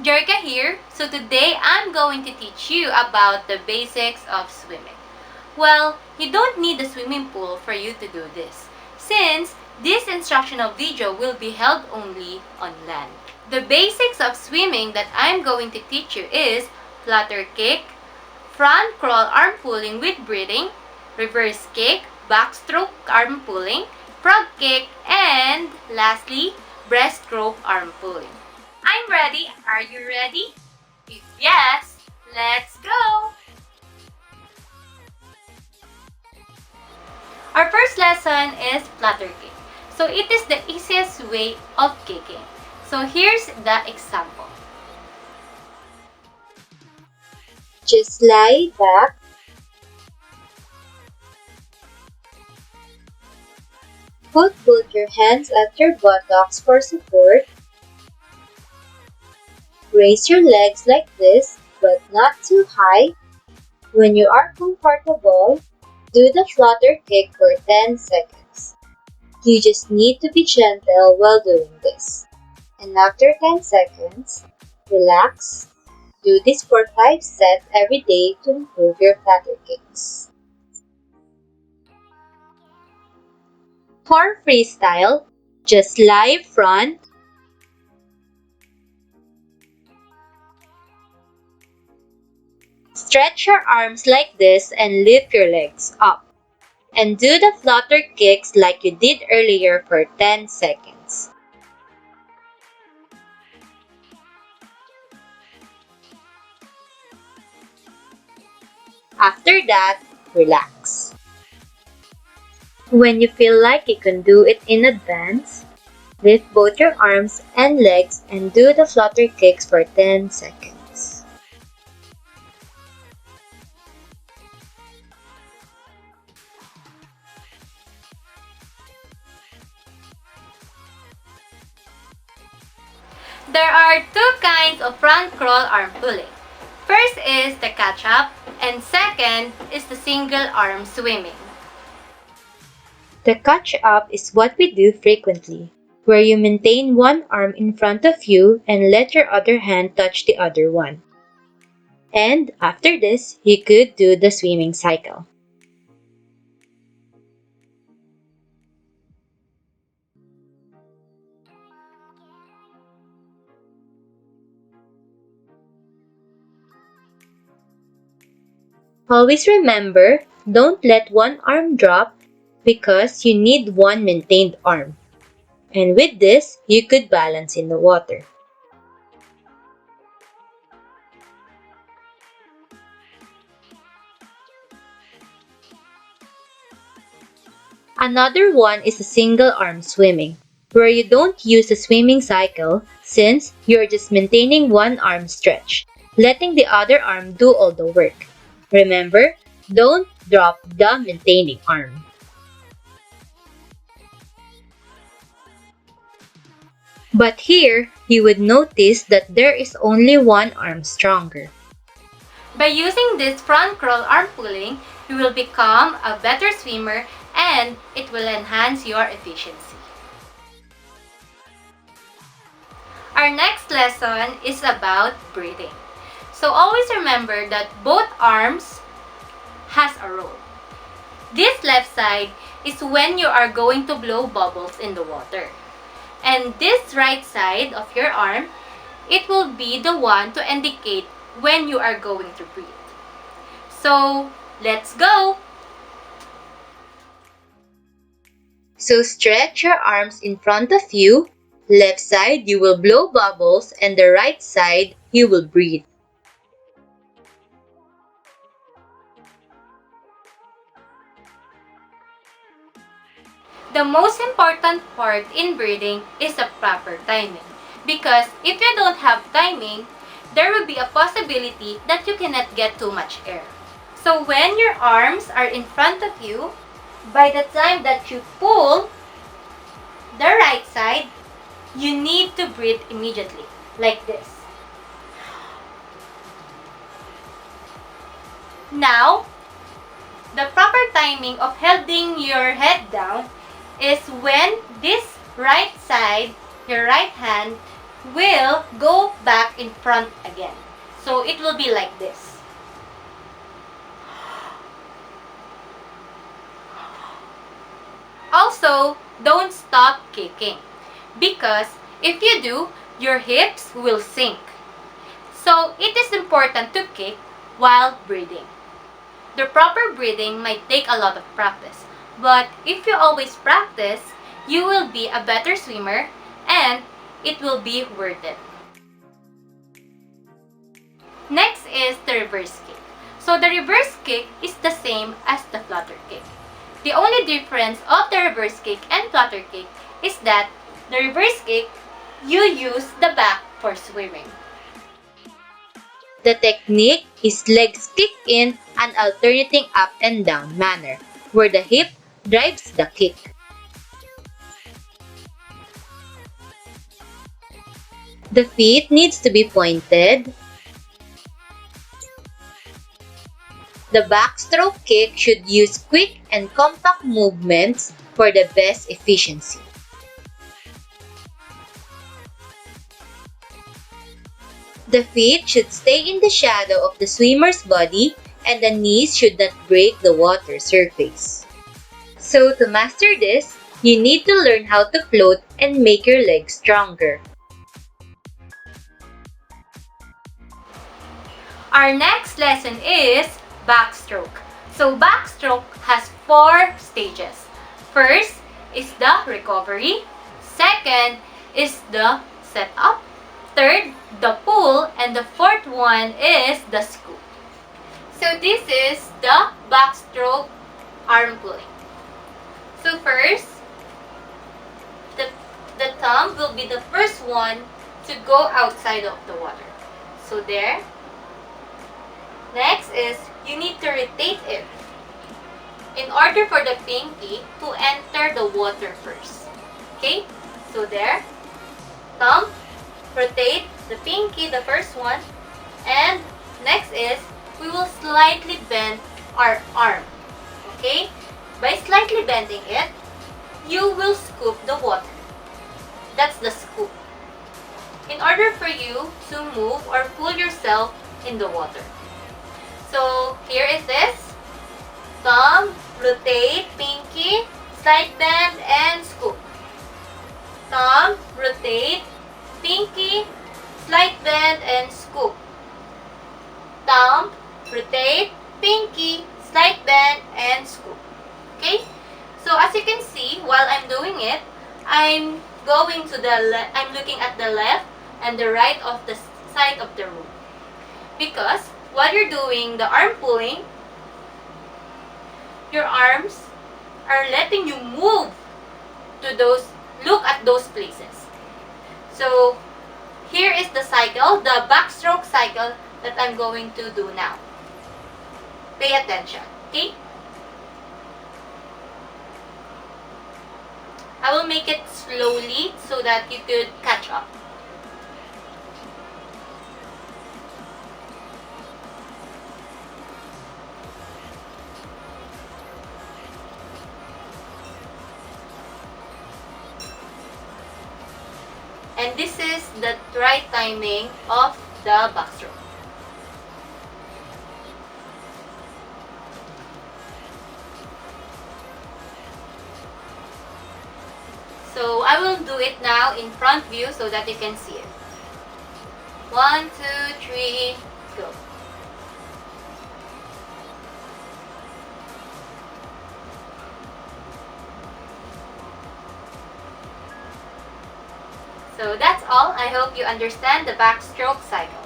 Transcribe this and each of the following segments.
Jerka here. So today I'm going to teach you about the basics of swimming. Well, you don't need a swimming pool for you to do this, since this instructional video will be held only on land. The basics of swimming that I'm going to teach you is flutter kick, front crawl arm pulling with breathing, reverse kick, backstroke arm pulling, frog kick, and lastly, breaststroke arm pulling. I'm ready. Are you ready? If yes, let's go! Our first lesson is flutter kick. So it is the easiest way of kicking. So here's the example. Just lie back, put both your hands at your buttocks for support, raise your legs like this, but not too high. When you are comfortable, do the flutter kick for 10 seconds. You just need to be gentle while doing this. And after 10 seconds, relax. Do this for 5 sets every day to improve your flutter kicks. For freestyle, just lie front, stretch your arms like this and lift your legs up. And do the flutter kicks like you did earlier for 10 seconds. After that, relax. When you feel like you can do it in advance, lift both your arms and legs and do the flutter kicks for 10 seconds. There are two kinds of front crawl arm pulling. First is the catch up, and second is the single arm swimming. The catch up is what we do frequently, where you maintain one arm in front of you and let your other hand touch the other one. And after this, you could do the swimming cycle. Always remember, don't let one arm drop because you need one maintained arm. And with this, you could balance in the water. Another one is a single arm swimming, where you don't use a swimming cycle since you're just maintaining one arm stretch, letting the other arm do all the work. Remember, don't drop the maintaining arm. But here, you would notice that there is only one arm stronger. By using this front crawl arm pulling, you will become a better swimmer and it will enhance your efficiency. Our next lesson is about breathing. So always remember that both arms has a role. This left side is when you are going to blow bubbles in the water. And this right side of your arm, it will be the one to indicate when you are going to breathe. So, let's go! So stretch your arms in front of you. Left side, you will blow bubbles, and the right side, you will breathe. The most important part in breathing is the proper timing. Because if you don't have timing, there will be a possibility that you cannot get too much air. So when your arms are in front of you, by the time that you pull the right side, you need to breathe immediately, like this. Now, the proper timing of holding your head down is when this right side, your right hand, will go back in front again. So it will be like this. Also, don't stop kicking, because if you do, your hips will sink. So it is important to kick while breathing. The proper breathing might take a lot of practice, but if you always practice, you will be a better swimmer and it will be worth it. Next is the reverse kick. So the reverse kick is the same as the flutter kick. The only difference of the reverse kick and flutter kick is that the reverse kick, you use the back for swimming. The technique is legs kick in an alternating up and down manner, where the hip drives the kick. The feet needs to be pointed. The backstroke kick should use quick and compact movements for the best efficiency. The feet should stay in the shadow of the swimmer's body and the knees should not break the water surface. So to master this, you need to learn how to float and make your legs stronger. Our next lesson is backstroke. So backstroke has 4 stages. First is the recovery. Second is the setup. Third, the pull. And the fourth one is the scoop. So this is the backstroke arm pulling. So first, the thumb will be the first one to go outside of the water. So there. Next is you need to rotate it in order for the pinky to enter the water first. Okay? So there. Thumb, rotate the pinky, the first one. And next is we will slightly bend our arm. Okay? By slightly bending it, you will scoop the water. That's the scoop. In order for you to move or pull yourself in the water. So here is this. Thumb, rotate, pinky, slight bend, and scoop. Thumb, rotate, pinky, slight bend, and scoop. Thumb, rotate, pinky, slight bend, and scoop. Okay? So as you can see, while I'm doing it, I'm looking at the left and the right of the side of the room. Because while you're doing the arm pulling, your arms are letting you move to look at those places. So here is the cycle, the backstroke cycle that I'm going to do now. Pay attention, okay? I will make it slowly so that you could catch up. And this is the right timing of the backstroke. So I will do it now in front view so that you can see it. 1, 2, 3, go. So that's all. I hope you understand the backstroke cycle.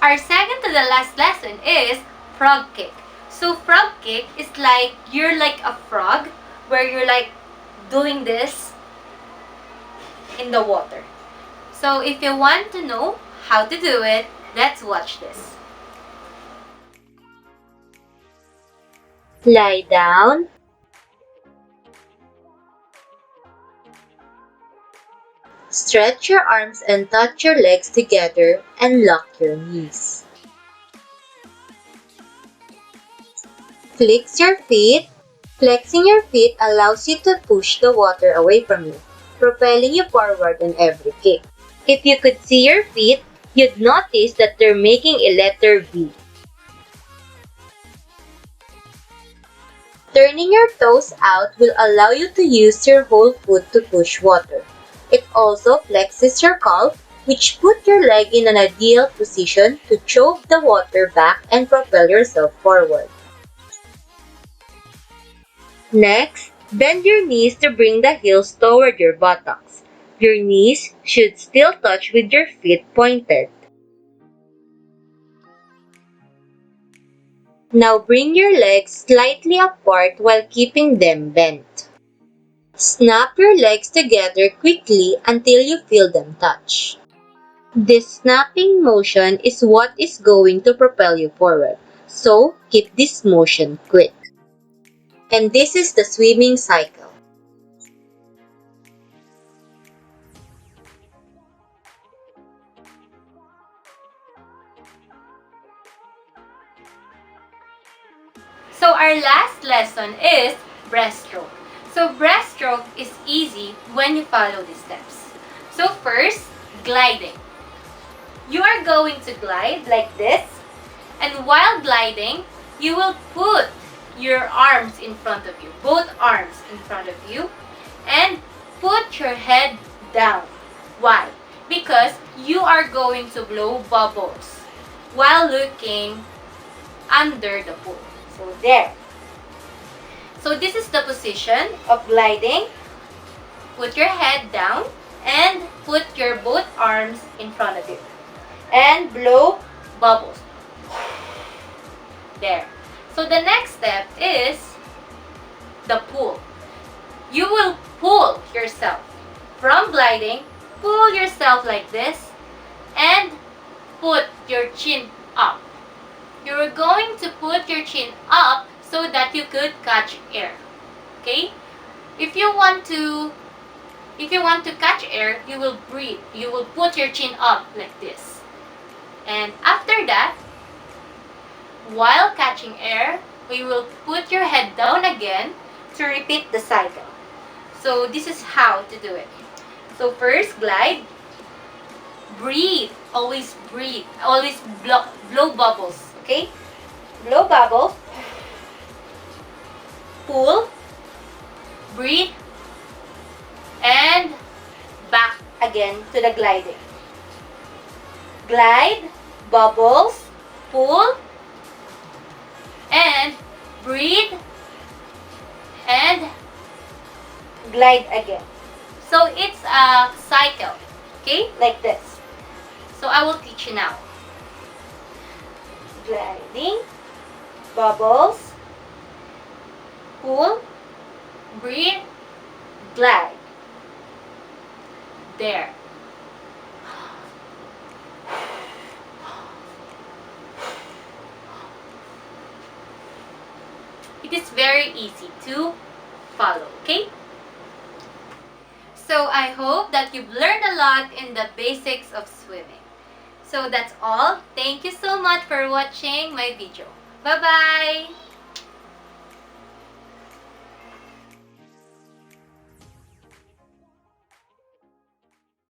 Our second to the last lesson is frog kick. So frog kick is like you're like a frog where you're like doing this in the water. So if you want to know how to do it, let's watch this. Lie down. Stretch your arms and touch your legs together and lock your knees. Flex your feet. Flexing your feet allows you to push the water away from you. propelling you forward on every kick. If you could see your feet, you'd notice that they're making a letter V. Turning your toes out will allow you to use your whole foot to push water. It also flexes your calf, which put your leg in an ideal position to choke the water back and propel yourself forward. Next, bend your knees to bring the heels toward your buttocks. Your knees should still touch with your feet pointed. Now bring your legs slightly apart while keeping them bent. Snap your legs together quickly until you feel them touch. This snapping motion is what is going to propel you forward, so keep this motion quick. And this is the swimming cycle. So our last lesson is breaststroke. So breaststroke is easy when you follow these steps. So first, gliding. You are going to glide like this, and while gliding, you will put your arms in front of you, both arms in front of you, and put your head down. Why? Because you are going to blow bubbles while looking under the pool. So there. So this is the position of gliding. Put your head down and put your both arms in front of you. And blow bubbles. There. So the next step is the pull. You will pull yourself from gliding. Pull yourself like this and put your chin up. You're going to put your chin up so that you could catch air. Okay? If you want to catch air, you will breathe. You will put your chin up like this. And after that, while catching air, you will put your head down again to repeat the cycle. So this is how to do it. So first, glide. Breathe. Always breathe. Always blow bubbles. Okay? Blow bubbles. Pull. Breathe. And back again to the gliding. Glide. Bubbles. Pull. And breathe. And glide again. So it's a cycle. Okay? Like this. So I will teach you now. Gliding, bubbles, pull, breathe, glide. There. It is very easy to follow, okay? So I hope that you've learned a lot in the basics of swimming. So that's all. Thank you so much for watching my video. Bye-bye!